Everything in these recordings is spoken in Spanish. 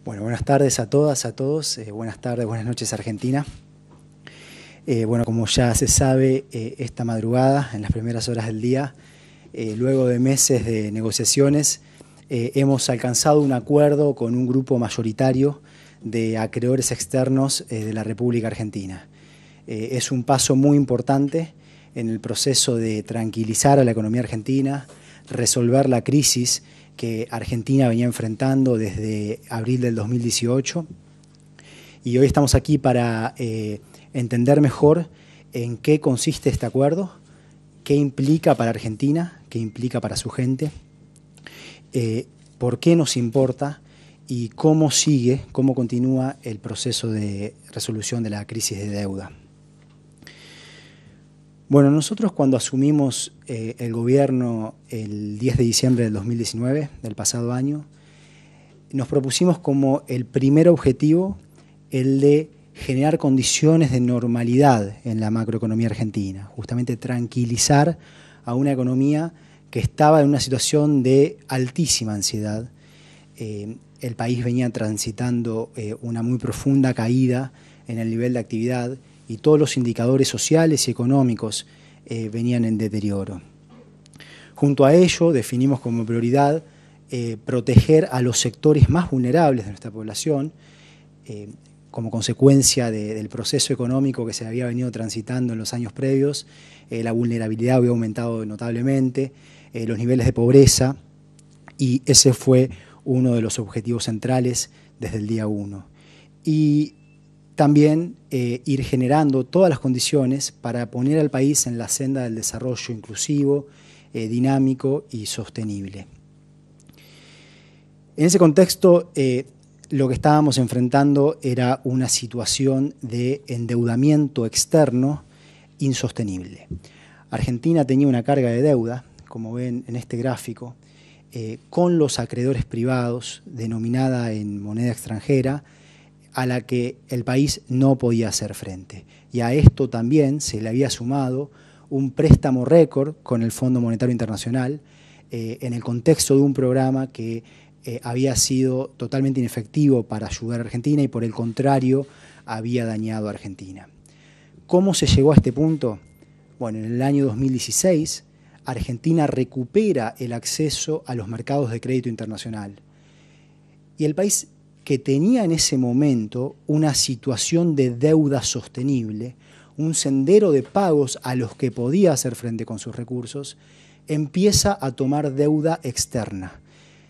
Bueno, buenas tardes a todas, a todos. Buenas tardes, buenas noches, Argentina. Bueno, como ya se sabe, esta madrugada, en las primeras horas del día, luego de meses de negociaciones, hemos alcanzado un acuerdo con un grupo mayoritario de acreedores externos de la República Argentina. Es un paso muy importante en el proceso de tranquilizar a la economía argentina, resolver la crisis que Argentina venía enfrentando desde abril del 2018. Y hoy estamos aquí para entender mejor en qué consiste este acuerdo, qué implica para Argentina, qué implica para su gente, por qué nos importa y cómo sigue, cómo continúa el proceso de resolución de la crisis de deuda. Bueno, nosotros cuando asumimos el gobierno el 10 de diciembre del 2019, del pasado año, nos propusimos como el primer objetivo el de generar condiciones de normalidad en la macroeconomía argentina, justamente tranquilizar a una economía que estaba en una situación de altísima ansiedad. El país venía transitando una muy profunda caída en el nivel de actividad y todos los indicadores sociales y económicos venían en deterioro. Junto a ello, definimos como prioridad proteger a los sectores más vulnerables de nuestra población, como consecuencia del proceso económico que se había venido transitando en los años previos. La vulnerabilidad había aumentado notablemente, los niveles de pobreza, y ese fue uno de los objetivos centrales desde el día 1. Y también ir generando todas las condiciones para poner al país en la senda del desarrollo inclusivo, dinámico y sostenible. En ese contexto, lo que estábamos enfrentando era una situación de endeudamiento externo insostenible. Argentina tenía una carga de deuda, como ven en este gráfico, con los acreedores privados, denominada en moneda extranjera, a la que el país no podía hacer frente. Y a esto también se le había sumado un préstamo récord con el Fondo Monetario Internacional en el contexto de un programa que había sido totalmente inefectivo para ayudar a Argentina y por el contrario había dañado a Argentina. ¿Cómo se llegó a este punto? Bueno, en el año 2016 Argentina recupera el acceso a los mercados de crédito internacional y el país, que tenía en ese momento una situación de deuda sostenible, un sendero de pagos a los que podía hacer frente con sus recursos, empieza a tomar deuda externa.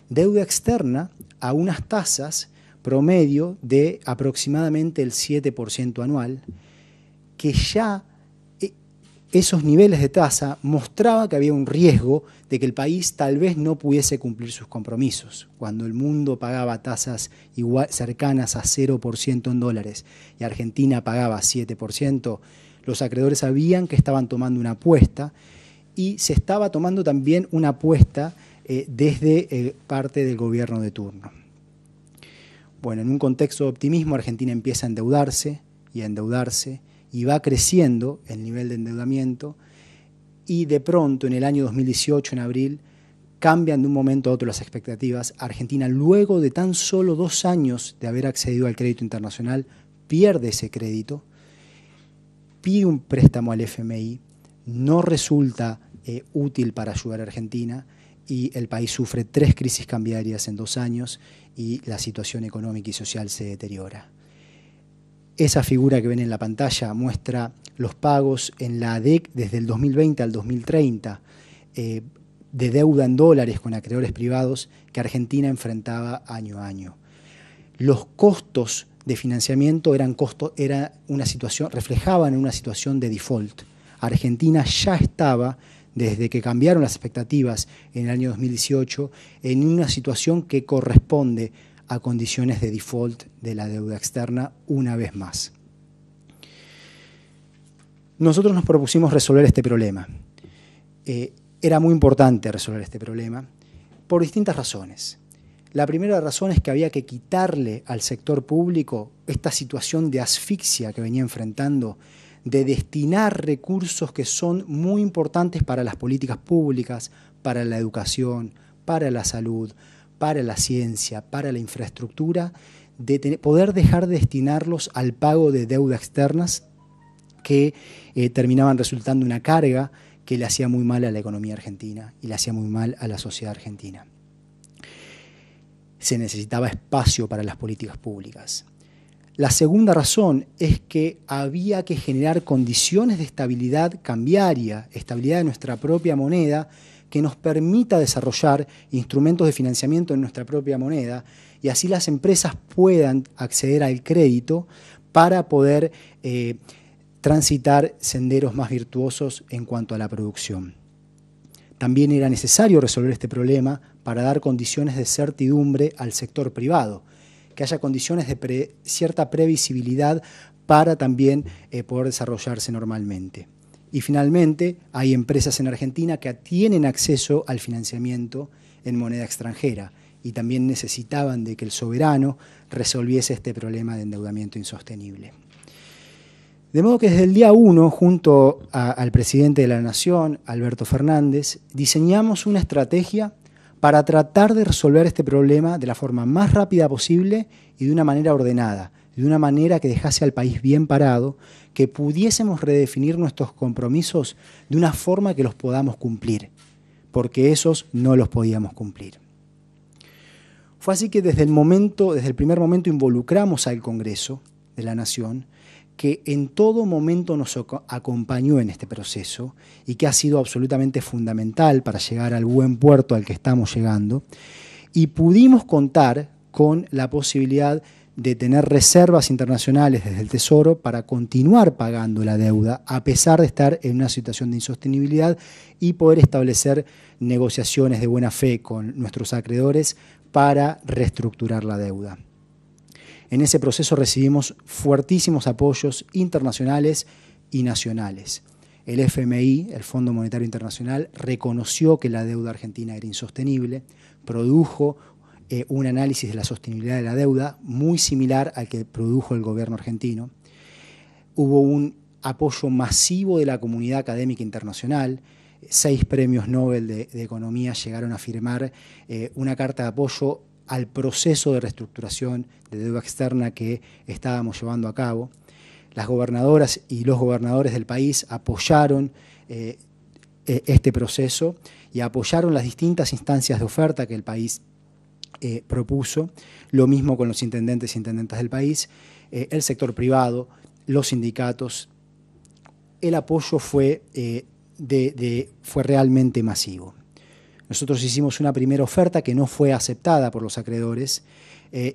Deuda externa a unas tasas promedio de aproximadamente el 7% anual, que ya esos niveles de tasa mostraba que había un riesgo de que el país tal vez no pudiese cumplir sus compromisos. Cuando el mundo pagaba tasas cercanas a 0% en dólares y Argentina pagaba 7%, los acreedores sabían que estaban tomando una apuesta y se estaba tomando también una apuesta desde parte del gobierno de turno. Bueno, en un contexto de optimismo, Argentina empieza a endeudarse y a endeudarse, y va creciendo el nivel de endeudamiento y de pronto en el año 2018, en abril, cambian de un momento a otro las expectativas. Argentina, luego de tan solo 2 años de haber accedido al crédito internacional, pierde ese crédito, pide un préstamo al FMI, no resulta útil para ayudar a Argentina y el país sufre 3 crisis cambiarias en 2 años y la situación económica y social se deteriora. Esa figura que ven en la pantalla muestra los pagos en la ADEC desde el 2020 al 2030 de deuda en dólares con acreedores privados que Argentina enfrentaba año a año. Los costos de financiamiento reflejaban una situación de default. Argentina ya estaba, desde que cambiaron las expectativas en el año 2018, en una situación que corresponde a condiciones de default de la deuda externa una vez más. Nosotros nos propusimos resolver este problema. Era muy importante resolver este problema por distintas razones. La primera razón es que había que quitarle al sector público esta situación de asfixia que venía enfrentando, de destinar recursos que son muy importantes para las políticas públicas, para la educación, para la salud, para la ciencia, para la infraestructura, de poder dejar de destinarlos al pago de deudas externas que terminaban resultando una carga que le hacía muy mal a la economía argentina y le hacía muy mal a la sociedad argentina. Se necesitaba espacio para las políticas públicas. La segunda razón es que había que generar condiciones de estabilidad cambiaria, estabilidad de nuestra propia moneda, que nos permita desarrollar instrumentos de financiamiento en nuestra propia moneda y así las empresas puedan acceder al crédito para poder transitar senderos más virtuosos en cuanto a la producción. También era necesario resolver este problema para dar condiciones de certidumbre al sector privado, que haya condiciones de cierta previsibilidad para también poder desarrollarse normalmente. Y finalmente, hay empresas en Argentina que tienen acceso al financiamiento en moneda extranjera y también necesitaban de que el soberano resolviese este problema de endeudamiento insostenible. De modo que desde el día 1, junto al presidente de la Nación, Alberto Fernández, diseñamos una estrategia para tratar de resolver este problema de la forma más rápida posible y de una manera ordenada, de una manera que dejase al país bien parado, que pudiésemos redefinir nuestros compromisos de una forma que los podamos cumplir, porque esos no los podíamos cumplir. Fue así que desde el primer momento involucramos al Congreso de la Nación, que en todo momento nos acompañó en este proceso y que ha sido absolutamente fundamental para llegar al buen puerto al que estamos llegando, y pudimos contar con la posibilidad de tener reservas internacionales desde el Tesoro para continuar pagando la deuda a pesar de estar en una situación de insostenibilidad y poder establecer negociaciones de buena fe con nuestros acreedores para reestructurar la deuda. En ese proceso recibimos fuertísimos apoyos internacionales y nacionales. El FMI, el Fondo Monetario Internacional, reconoció que la deuda argentina era insostenible, produjo un análisis de la sostenibilidad de la deuda muy similar al que produjo el gobierno argentino. Hubo un apoyo masivo de la comunidad académica internacional. 6 premios Nobel de Economía llegaron a firmar una carta de apoyo al proceso de reestructuración de deuda externa que estábamos llevando a cabo. Las gobernadoras y los gobernadores del país apoyaron este proceso y apoyaron las distintas instancias de oferta que el país propuso, lo mismo con los intendentes e intendentas del país, el sector privado, los sindicatos. El apoyo fue realmente masivo. Nosotros hicimos una primera oferta que no fue aceptada por los acreedores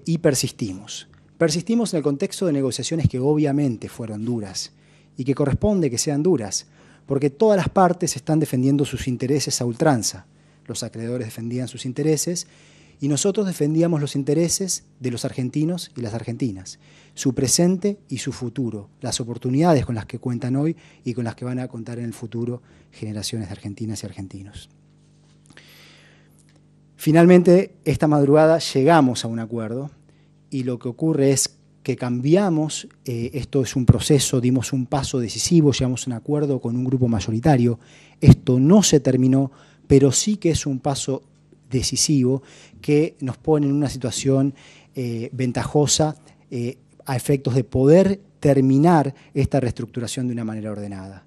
y persistimos. Persistimos en el contexto de negociaciones que obviamente fueron duras y que corresponde que sean duras, porque todas las partes están defendiendo sus intereses a ultranza. Los acreedores defendían sus intereses y nosotros defendíamos los intereses de los argentinos y las argentinas, su presente y su futuro, las oportunidades con las que cuentan hoy y con las que van a contar en el futuro generaciones de argentinas y argentinos. Finalmente, esta madrugada llegamos a un acuerdo y lo que ocurre es que cambiamos, esto es un proceso, dimos un paso decisivo, llegamos a un acuerdo con un grupo mayoritario. Esto no se terminó, pero sí que es un paso decisivo que nos pone en una situación ventajosa a efectos de poder terminar esta reestructuración de una manera ordenada.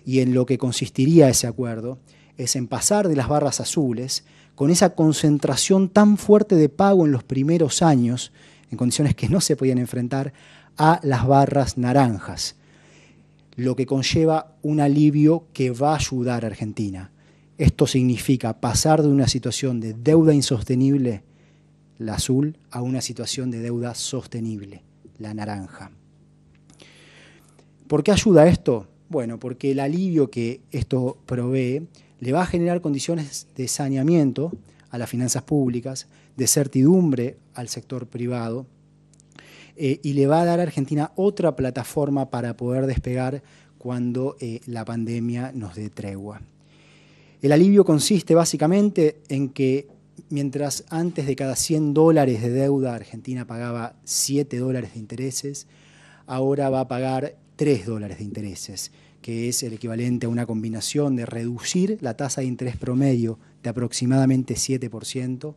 Y en lo que consistiría ese acuerdo es en pasar de las barras azules, con esa concentración tan fuerte de pago en los primeros años, en condiciones que no se podían enfrentar, a las barras naranjas, lo que conlleva un alivio que va a ayudar a Argentina. Esto significa pasar de una situación de deuda insostenible, la azul, a una situación de deuda sostenible, la naranja. ¿Por qué ayuda esto? Bueno, porque el alivio que esto provee le va a generar condiciones de saneamiento a las finanzas públicas, de certidumbre al sector privado, y le va a dar a Argentina otra plataforma para poder despegar cuando la pandemia nos dé tregua. El alivio consiste básicamente en que mientras antes de cada $100 de deuda Argentina pagaba $7 de intereses, ahora va a pagar $3 de intereses, que es el equivalente a una combinación de reducir la tasa de interés promedio de aproximadamente 7%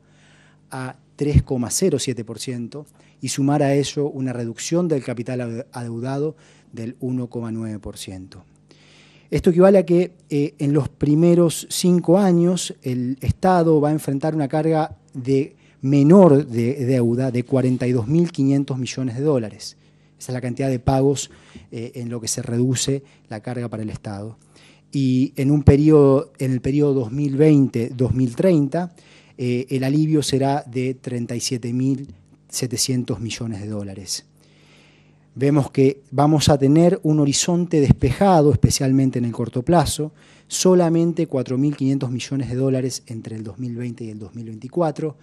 a 3,07% y sumar a ello una reducción del capital adeudado del 1,9%. Esto equivale a que en los primeros 5 años el Estado va a enfrentar una carga menor de deuda de 42.500 millones de dólares. Esa es la cantidad de pagos en lo que se reduce la carga para el Estado. Y en el periodo 2020-2030, el alivio será de 37.700 millones de dólares. Vemos que vamos a tener un horizonte despejado, especialmente en el corto plazo, solamente 4.500 millones de dólares entre el 2020 y el 2024,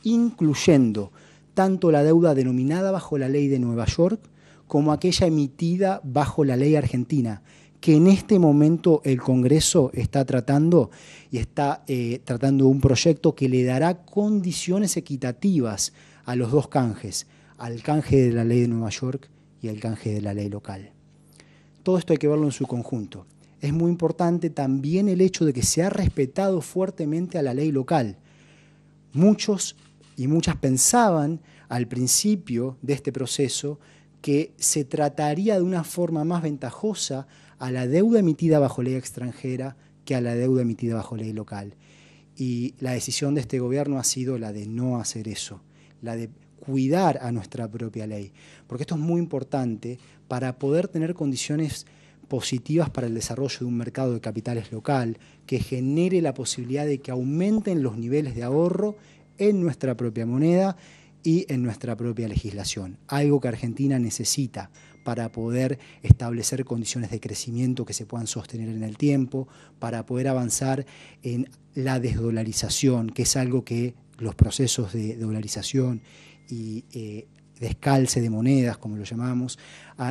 incluyendo tanto la deuda denominada bajo la ley de Nueva York como aquella emitida bajo la ley argentina, que en este momento el Congreso está tratando y está tratando un proyecto que le dará condiciones equitativas a los dos canjes, al canje de la ley de Nueva York y el canje de la ley local. Todo esto hay que verlo en su conjunto. Es muy importante también el hecho de que se ha respetado fuertemente a la ley local. Muchos y muchas pensaban al principio de este proceso que se trataría de una forma más ventajosa a la deuda emitida bajo ley extranjera que a la deuda emitida bajo ley local. Y la decisión de este gobierno ha sido la de no hacer eso, la de cuidar a nuestra propia ley, porque esto es muy importante para poder tener condiciones positivas para el desarrollo de un mercado de capitales local que genere la posibilidad de que aumenten los niveles de ahorro en nuestra propia moneda y en nuestra propia legislación, algo que Argentina necesita para poder establecer condiciones de crecimiento que se puedan sostener en el tiempo, para poder avanzar en la desdolarización, que es algo que los procesos de dolarización y descalce de monedas, como lo llamamos,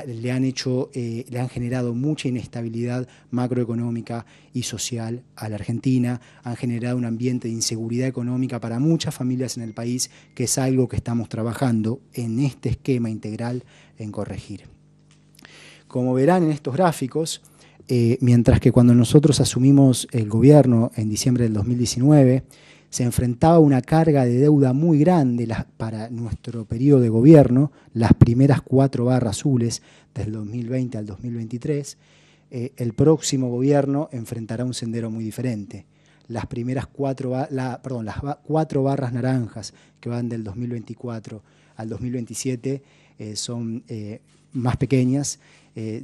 le han generado mucha inestabilidad macroeconómica y social a la Argentina, han generado un ambiente de inseguridad económica para muchas familias en el país, que es algo que estamos trabajando en este esquema integral en corregir. Como verán en estos gráficos, mientras que cuando nosotros asumimos el gobierno en diciembre del 2019, se enfrentaba a una carga de deuda muy grande para nuestro periodo de gobierno, las primeras 4 barras azules del 2020 al 2023, el próximo gobierno enfrentará un sendero muy diferente. Las primeras 4 barras naranjas que van del 2024 al 2027 son más pequeñas,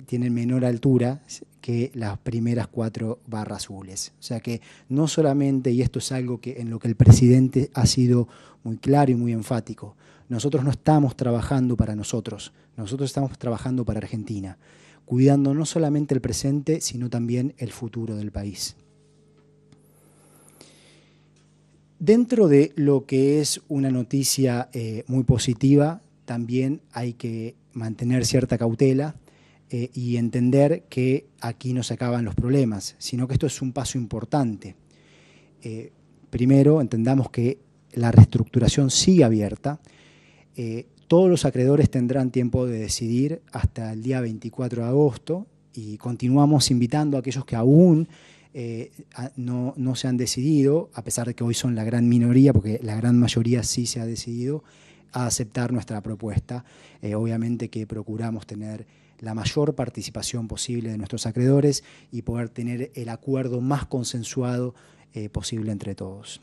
tienen menor altura que las primeras 4 barras azules. O sea que no solamente, y esto es algo en lo que el presidente ha sido muy claro y muy enfático, nosotros no estamos trabajando para nosotros estamos trabajando para Argentina, cuidando no solamente el presente, sino también el futuro del país. Dentro de lo que es una noticia muy positiva, también hay que mantener cierta cautela y entender que aquí no se acaban los problemas, sino que esto es un paso importante. Primero, entendamos que la reestructuración sigue abierta. Todos los acreedores tendrán tiempo de decidir hasta el día 24 de agosto y continuamos invitando a aquellos que aún no se han decidido, a pesar de que hoy son la gran minoría, porque la gran mayoría sí se ha decidido, a aceptar nuestra propuesta. Obviamente que procuramos tener la mayor participación posible de nuestros acreedores y poder tener el acuerdo más consensuado posible entre todos.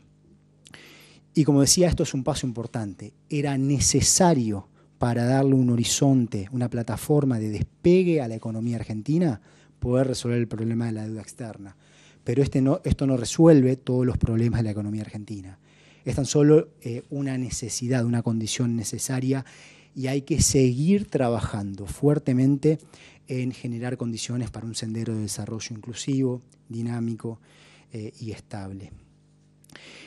Y como decía, esto es un paso importante. Era necesario para darle un horizonte, una plataforma de despegue a la economía argentina, poder resolver el problema de la deuda externa. Pero esto no resuelve todos los problemas de la economía argentina. Es tan solo una necesidad, una condición necesaria, y hay que seguir trabajando fuertemente en generar condiciones para un sendero de desarrollo inclusivo, dinámico y estable.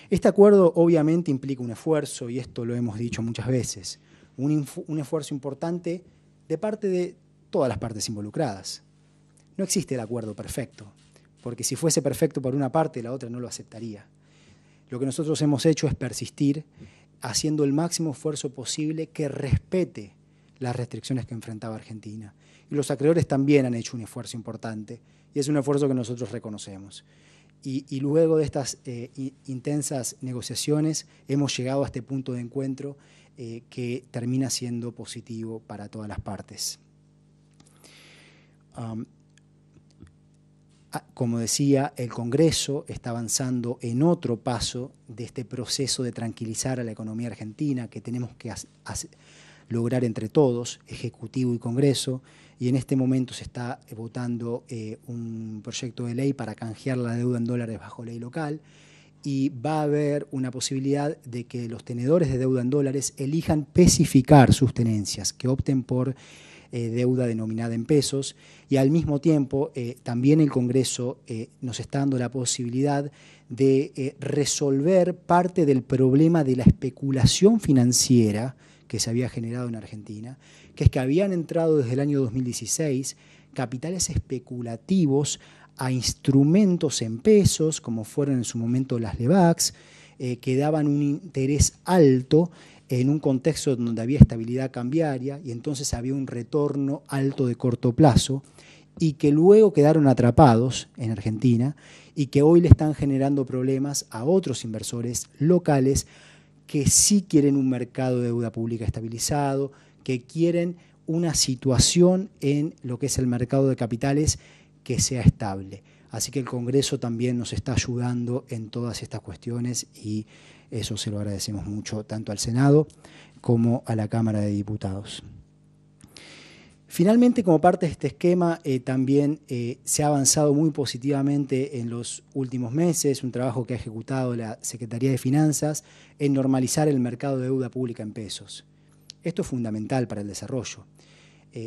Este acuerdo obviamente implica un esfuerzo, y esto lo hemos dicho muchas veces, un esfuerzo importante de parte de todas las partes involucradas. No existe el acuerdo perfecto, porque si fuese perfecto por una parte, la otra no lo aceptaría. Lo que nosotros hemos hecho es persistir haciendo el máximo esfuerzo posible que respete las restricciones que enfrentaba Argentina. Y los acreedores también han hecho un esfuerzo importante, y es un esfuerzo que nosotros reconocemos. Y luego de estas intensas negociaciones hemos llegado a este punto de encuentro que termina siendo positivo para todas las partes. Como decía, el Congreso está avanzando en otro paso de este proceso de tranquilizar a la economía argentina que tenemos que lograr entre todos, Ejecutivo y Congreso, y en este momento se está votando un proyecto de ley para canjear la deuda en dólares bajo ley local, y va a haber una posibilidad de que los tenedores de deuda en dólares elijan especificar sus tenencias, que opten por deuda denominada en pesos, y al mismo tiempo también el Congreso nos está dando la posibilidad de resolver parte del problema de la especulación financiera que se había generado en Argentina, que es que habían entrado desde el año 2016 capitales especulativos a instrumentos en pesos, como fueron en su momento las LEVACs, que daban un interés alto en un contexto donde había estabilidad cambiaria y entonces había un retorno alto de corto plazo, y que luego quedaron atrapados en Argentina y que hoy le están generando problemas a otros inversores locales que sí quieren un mercado de deuda pública estabilizado, que quieren una situación en lo que es el mercado de capitales que sea estable. Así que el Congreso también nos está ayudando en todas estas cuestiones, y eso se lo agradecemos mucho tanto al Senado como a la Cámara de Diputados. Finalmente, como parte de este esquema, también se ha avanzado muy positivamente en los últimos meses, un trabajo que ha ejecutado la Secretaría de Finanzas en normalizar el mercado de deuda pública en pesos. Esto es fundamental para el desarrollo.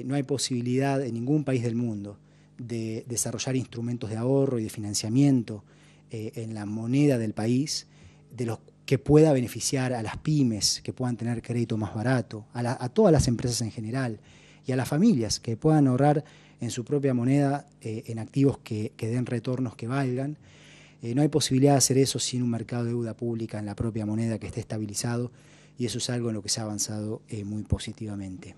No hay posibilidad en ningún país del mundo de desarrollar instrumentos de ahorro y de financiamiento en la moneda del país, de los que pueda beneficiar a las pymes, que puedan tener crédito más barato, a todas las empresas en general, y a las familias que puedan ahorrar en su propia moneda en activos que den retornos que valgan. No hay posibilidad de hacer eso sin un mercado de deuda pública en la propia moneda que esté estabilizado, y eso es algo en lo que se ha avanzado muy positivamente.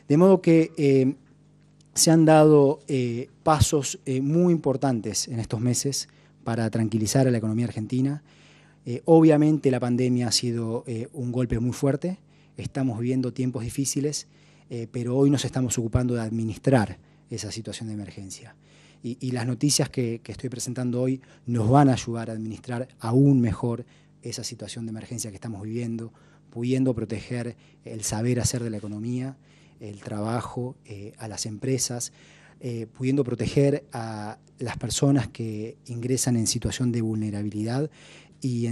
De modo que se han dado pasos muy importantes en estos meses para tranquilizar a la economía argentina. Obviamente la pandemia ha sido un golpe muy fuerte, estamos viviendo tiempos difíciles, pero hoy nos estamos ocupando de administrar esa situación de emergencia. Y las noticias que estoy presentando hoy nos van a ayudar a administrar aún mejor esa situación de emergencia que estamos viviendo, pudiendo proteger el saber hacer de la economía, el trabajo, a las empresas, pudiendo proteger a las personas que ingresan en situación de vulnerabilidad y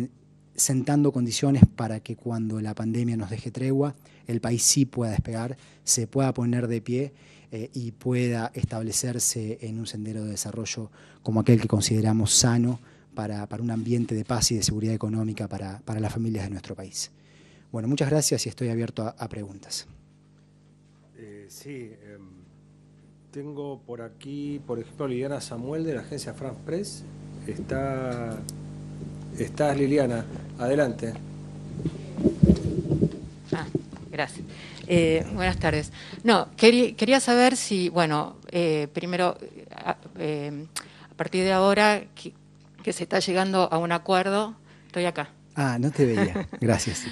sentando condiciones para que cuando la pandemia nos deje tregua, el país sí pueda despegar, se pueda poner de pie y pueda establecerse en un sendero de desarrollo como aquel que consideramos sano para un ambiente de paz y de seguridad económica para las familias de nuestro país. Bueno, muchas gracias y estoy abierto a preguntas. Sí, tengo por aquí, por ejemplo, Liliana Samuel de la agencia France Press. Estás, Liliana, adelante. Gracias. Buenas tardes. No, quería saber si, bueno, primero, a partir de ahora que se está llegando a un acuerdo, estoy acá. Ah, no te veía, gracias.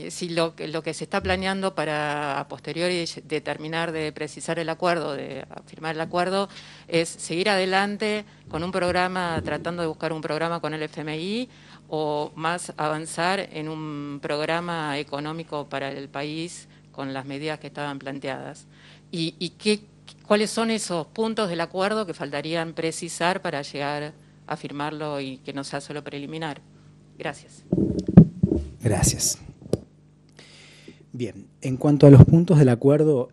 Si lo que se está planeando para a posteriori de terminar de precisar el acuerdo, de firmar el acuerdo, es seguir adelante con un programa, tratando de buscar un programa con el FMI, o más avanzar en un programa económico para el país con las medidas que estaban planteadas. ¿Y cuáles son esos puntos del acuerdo que faltarían precisar para llegar a firmarlo y que no sea solo preliminar? Gracias. Gracias. Bien, en cuanto a los puntos del acuerdo,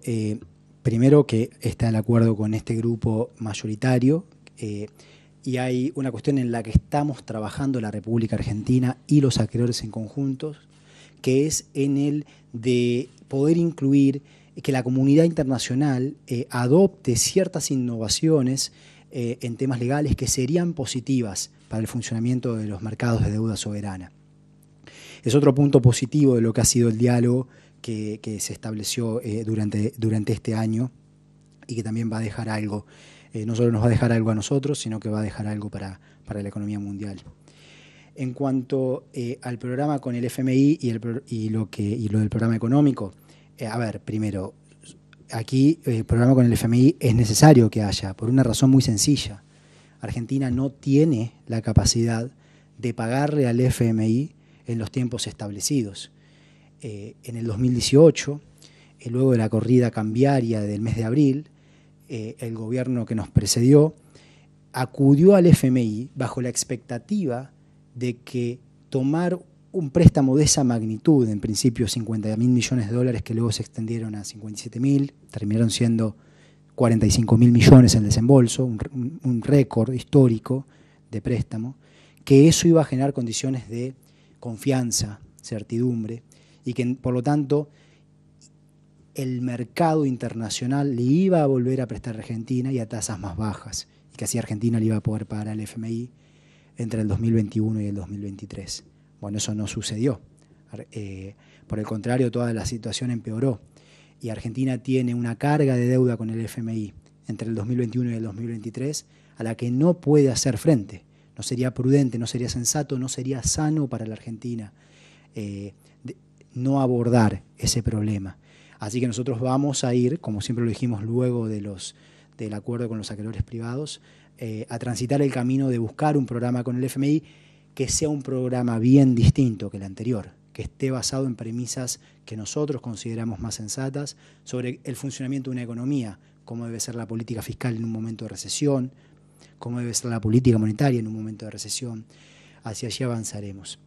primero que está el acuerdo con este grupo mayoritario, y hay una cuestión en la que estamos trabajando la República Argentina y los acreedores en conjuntos, que es en el de poder incluir que la comunidad internacional adopte ciertas innovaciones en temas legales que serían positivas para el funcionamiento de los mercados de deuda soberana. Es otro punto positivo de lo que ha sido el diálogo que se estableció durante este año, y que también va a dejar algo. No solo nos va a dejar algo a nosotros, sino que va a dejar algo para la economía mundial. En cuanto al programa con el FMI y lo del programa económico, a ver, primero, aquí el programa con el FMI es necesario que haya, por una razón muy sencilla. Argentina no tiene la capacidad de pagarle al FMI en los tiempos establecidos. En el 2018, luego de la corrida cambiaria del mes de abril, el gobierno que nos precedió acudió al FMI bajo la expectativa de que tomar un préstamo de esa magnitud, en principio 50.000 millones de dólares, que luego se extendieron a 57.000, terminaron siendo 45.000 millones el desembolso, un récord histórico de préstamo, que eso iba a generar condiciones de confianza, certidumbre, y que por lo tanto el mercado internacional le iba a volver a prestar a Argentina y a tasas más bajas, y que así Argentina le iba a poder pagar al FMI entre el 2021 y el 2023. Bueno, eso no sucedió. Por el contrario, toda la situación empeoró. Y Argentina tiene una carga de deuda con el FMI entre el 2021 y el 2023 a la que no puede hacer frente. No sería prudente, no sería sensato, no sería sano para la Argentina no abordar ese problema. Así que nosotros vamos a ir, como siempre lo dijimos luego del acuerdo con los acreedores privados, a transitar el camino de buscar un programa con el FMI que sea un programa bien distinto que el anterior, que esté basado en premisas que nosotros consideramos más sensatas sobre el funcionamiento de una economía, cómo debe ser la política fiscal en un momento de recesión, cómo debe ser la política monetaria en un momento de recesión. Hacia allí avanzaremos.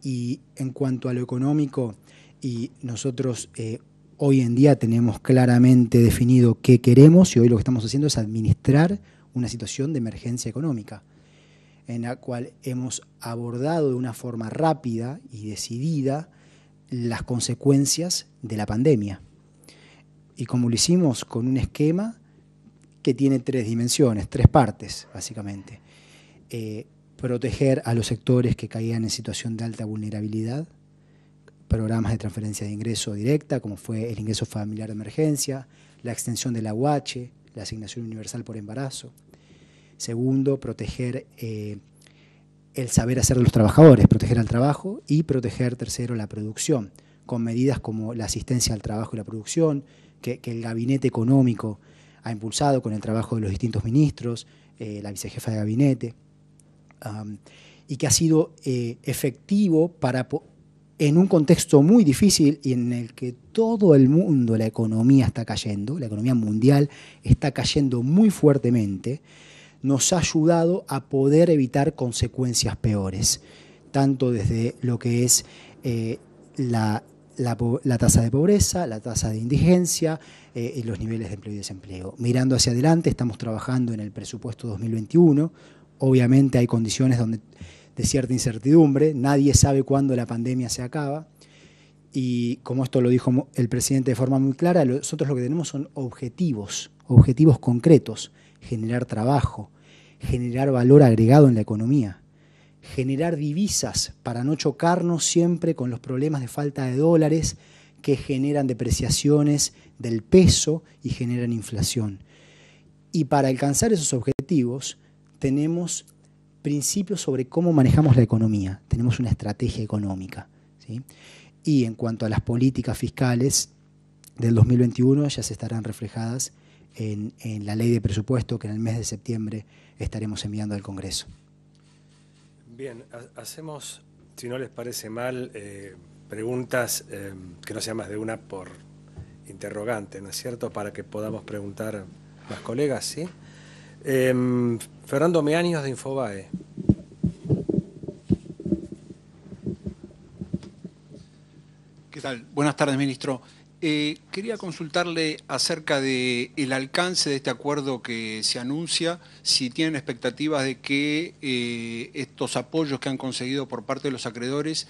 Y en cuanto a lo económico, y nosotros hoy en día tenemos claramente definido qué queremos, y hoy lo que estamos haciendo es administrar una situación de emergencia económica, en la cual hemos abordado de una forma rápida y decidida las consecuencias de la pandemia. Y como lo hicimos con un esquema que tiene 3 dimensiones, 3 partes, básicamente. Proteger a los sectores que caían en situación de alta vulnerabilidad, programas de transferencia de ingreso directa, como fue el ingreso familiar de emergencia, la extensión del AUH, la asignación universal por embarazo. Segundo, proteger el saber hacer de los trabajadores, proteger al trabajo, y proteger, tercero, la producción, con medidas como la asistencia al trabajo y la producción, que el gabinete económico ha impulsado con el trabajo de los distintos ministros, la vicejefa de gabinete, y que ha sido efectivo en un contexto muy difícil y en el que todo el mundo, la economía está cayendo, la economía mundial está cayendo muy fuertemente, nos ha ayudado a poder evitar consecuencias peores, tanto desde lo que es la tasa de pobreza, la tasa de indigencia y los niveles de empleo y desempleo. Mirando hacia adelante, estamos trabajando en el presupuesto 2021. Obviamente hay condiciones de cierta incertidumbre, nadie sabe cuándo la pandemia se acaba, y como esto lo dijo el presidente de forma muy clara, nosotros lo que tenemos son objetivos concretos: generar trabajo, generar valor agregado en la economía, generar divisas para no chocarnos siempre con los problemas de falta de dólares que generan depreciaciones del peso y generan inflación. Y para alcanzar esos objetivos tenemos principios sobre cómo manejamos la economía, tenemos una estrategia económica, ¿sí? Y en cuanto a las políticas fiscales del 2021 ya se estarán reflejadas en la ley de presupuesto que en el mes de septiembre estaremos enviando al Congreso. Bien, hacemos, si no les parece mal, preguntas que no sean más de una por interrogante, ¿no es cierto?, para que podamos preguntar a las colegas, ¿sí? Fernando Meaños, de Infobae. ¿Qué tal? Buenas tardes, ministro. Quería consultarle acerca del alcance de este acuerdo que se anuncia, si tienen expectativas de que estos apoyos que han conseguido por parte de los acreedores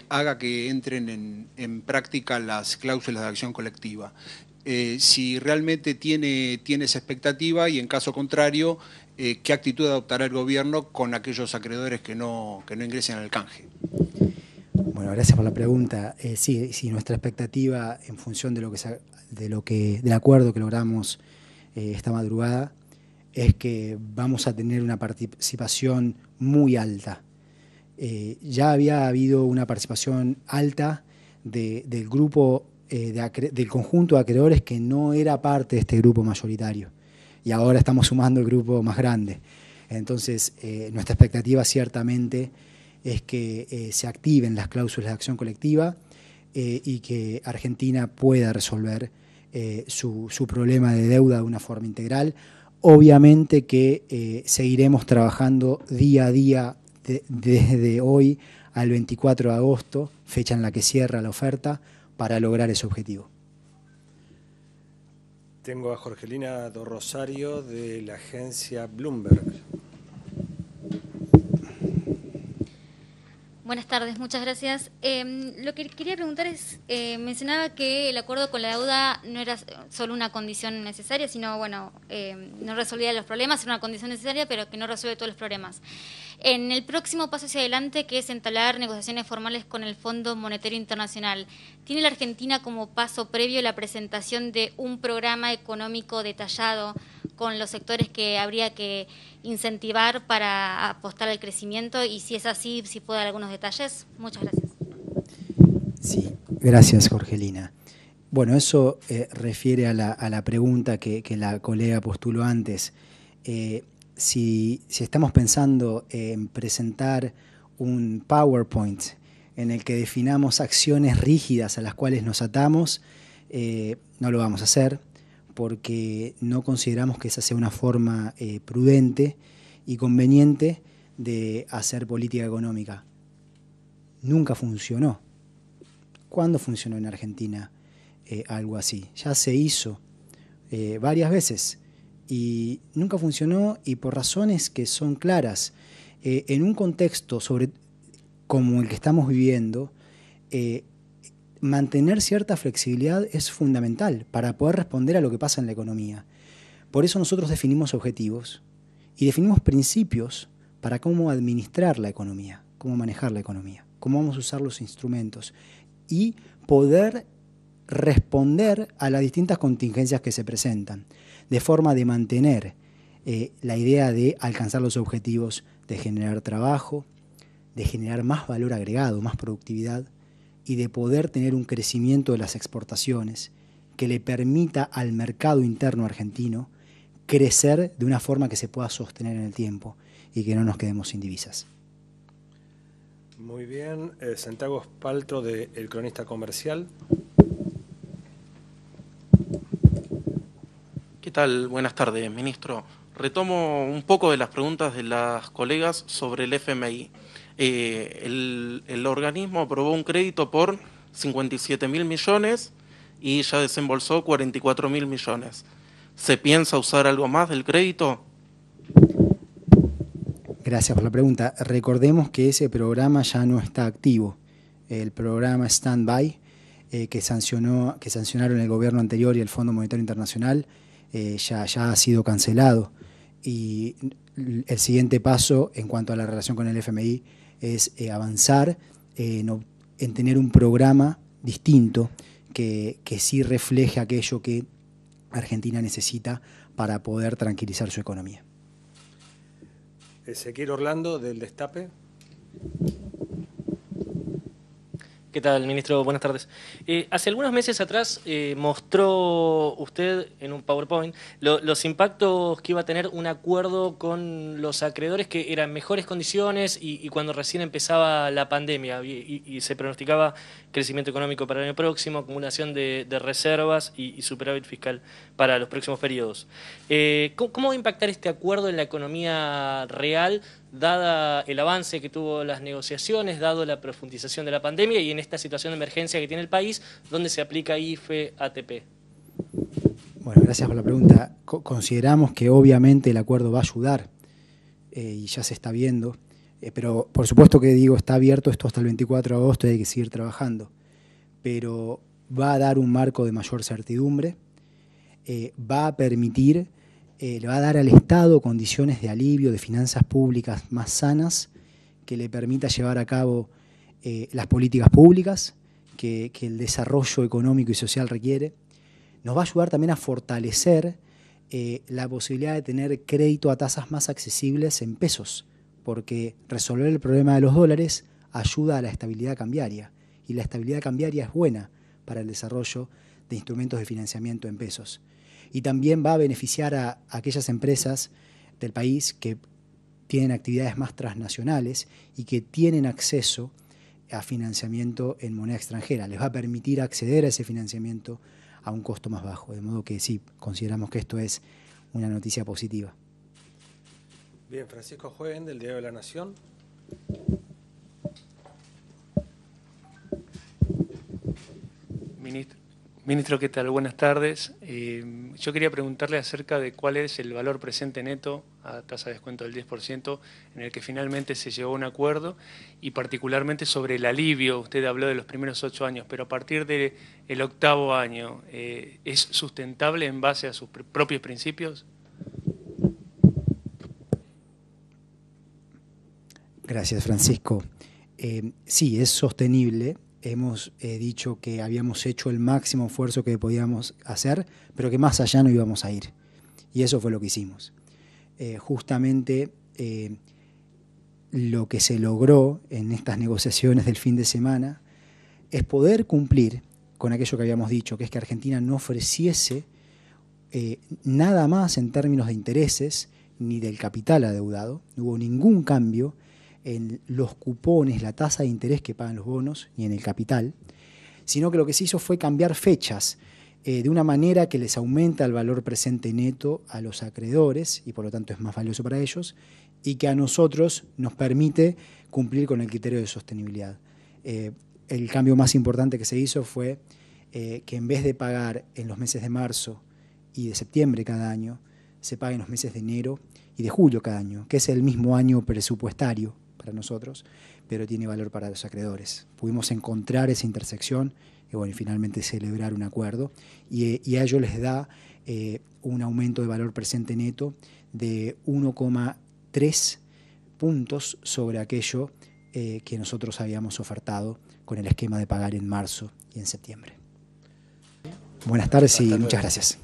haga que entren en práctica las cláusulas de acción colectiva. Si realmente tiene esa expectativa, y en caso contrario, ¿qué actitud adoptará el gobierno con aquellos acreedores que no ingresen al canje? Bueno, gracias por la pregunta. Sí, nuestra expectativa en función del acuerdo que logramos esta madrugada es que vamos a tener una participación muy alta Ya había habido una participación alta del grupo, del conjunto de acreedores que no era parte de este grupo mayoritario. Y ahora estamos sumando el grupo más grande. Entonces, nuestra expectativa ciertamente es que se activen las cláusulas de acción colectiva y que Argentina pueda resolver su problema de deuda de una forma integral. Obviamente que seguiremos trabajando día a día desde hoy al 24 de agosto, fecha en la que cierra la oferta, para lograr ese objetivo. Tengo a Jorgelina do Rosario de la agencia Bloomberg. Buenas tardes, muchas gracias. Lo que quería preguntar es, mencionaba que el acuerdo con la deuda no era solo una condición necesaria, sino, bueno, no resolvía los problemas, era una condición necesaria, pero que no resuelve todos los problemas. En el próximo paso hacia adelante, que es entablar negociaciones formales con el Fondo Monetario Internacional, ¿tiene la Argentina como paso previo la presentación de un programa económico detallado con los sectores que habría que incentivar para apostar al crecimiento? Y si es así, si puede dar algunos detalles. Muchas gracias. Sí, gracias, Jorgelina. Bueno, eso refiere a la pregunta que la colega postuló antes. Si estamos pensando en presentar un PowerPoint en el que definamos acciones rígidas a las cuales nos atamos, no lo vamos a hacer, porque no consideramos que esa sea una forma prudente y conveniente de hacer política económica. Nunca funcionó. ¿Cuándo funcionó en Argentina algo así? Ya se hizo varias veces y nunca funcionó, y por razones que son claras. En un contexto como el que estamos viviendo, mantener cierta flexibilidad es fundamental para poder responder a lo que pasa en la economía. Por eso nosotros definimos objetivos y definimos principios para cómo administrar la economía, cómo manejar la economía, cómo vamos a usar los instrumentos y poder responder a las distintas contingencias que se presentan, de forma de mantener la idea de alcanzar los objetivos, de generar trabajo, de generar más valor agregado, más productividad, y de poder tener un crecimiento de las exportaciones que le permita al mercado interno argentino crecer de una forma que se pueda sostener en el tiempo y que no nos quedemos sin divisas. Muy bien. Santiago Espaltro de El Cronista Comercial. ¿Qué tal? Buenas tardes, ministro. Retomo un poco de las preguntas de las colegas sobre el FMI. El organismo aprobó un crédito por 57.000 millones y ya desembolsó 44.000 millones. ¿Se piensa usar algo más del crédito? Gracias por la pregunta. Recordemos que ese programa ya no está activo. El programa Standby, que sancionaron el gobierno anterior y el Fondo Monetario Internacional, ya ha sido cancelado. Y el siguiente paso en cuanto a la relación con el FMI es avanzar en tener un programa distinto que sí refleje aquello que Argentina necesita para poder tranquilizar su economía. Ezequiel Orlando del Destape. ¿Qué tal, ministro? Buenas tardes. Hace algunos meses atrás mostró usted en un PowerPoint los impactos que iba a tener un acuerdo con los acreedores que eran mejores condiciones y cuando recién empezaba la pandemia y se pronosticaba crecimiento económico para el año próximo, acumulación de reservas y superávit fiscal para los próximos periodos. ¿Cómo va a impactar este acuerdo en la economía real, dada el avance que tuvo las negociaciones, dado la profundización de la pandemia y en esta situación de emergencia que tiene el país, donde se aplica IFE, ATP? Bueno, gracias por la pregunta. Consideramos que obviamente el acuerdo va a ayudar y ya se está viendo, pero por supuesto que está abierto esto hasta el 24 de agosto y hay que seguir trabajando, pero va a dar un marco de mayor certidumbre, va a permitir, le va a dar al Estado condiciones de alivio, de finanzas públicas más sanas, que le permita llevar a cabo las políticas públicas que el desarrollo económico y social requiere. Nos va a ayudar también a fortalecer la posibilidad de tener crédito a tasas más accesibles en pesos porque resolver el problema de los dólares ayuda a la estabilidad cambiaria, y la estabilidad cambiaria es buena para el desarrollo de instrumentos de financiamiento en pesos. Y también va a beneficiar a aquellas empresas del país que tienen actividades más transnacionales y que tienen acceso a financiamiento en moneda extranjera. Les va a permitir acceder a ese financiamiento a un costo más bajo. De modo que sí, consideramos que esto es una noticia positiva. Bien, Francisco Jueguen, del Diario de la Nación. Ministro, ¿qué tal? Buenas tardes. Yo quería preguntarle acerca de cuál es el valor presente neto a tasa de descuento del 10% en el que finalmente se llegó a un acuerdo, y particularmente sobre el alivio. Usted habló de los primeros 8 años, pero a partir del 8º año, ¿es sustentable en base a sus propios principios? Gracias, Francisco. Sí, es sostenible. Hemos dicho que habíamos hecho el máximo esfuerzo que podíamos hacer, pero que más allá no íbamos a ir. Y eso fue lo que hicimos. Justamente lo que se logró en estas negociaciones del fin de semana es poder cumplir con aquello que habíamos dicho, que es que Argentina no ofreciese nada más en términos de intereses ni del capital adeudado. No hubo ningún cambio en los cupones, la tasa de interés que pagan los bonos, ni en el capital, sino que lo que se hizo fue cambiar fechas de una manera que les aumenta el valor presente neto a los acreedores y por lo tanto es más valioso para ellos, y que a nosotros nos permite cumplir con el criterio de sostenibilidad. El cambio más importante que se hizo fue que en vez de pagar en los meses de marzo y de septiembre cada año, se pague en los meses de enero y de julio cada año, que es el mismo año presupuestario para nosotros, pero tiene valor para los acreedores. Pudimos encontrar esa intersección y bueno, y finalmente celebrar un acuerdo, y a ello les da un aumento de valor presente neto de 1,3 puntos sobre aquello que nosotros habíamos ofertado con el esquema de pagar en marzo y en septiembre. Buenas tardes y muchas gracias.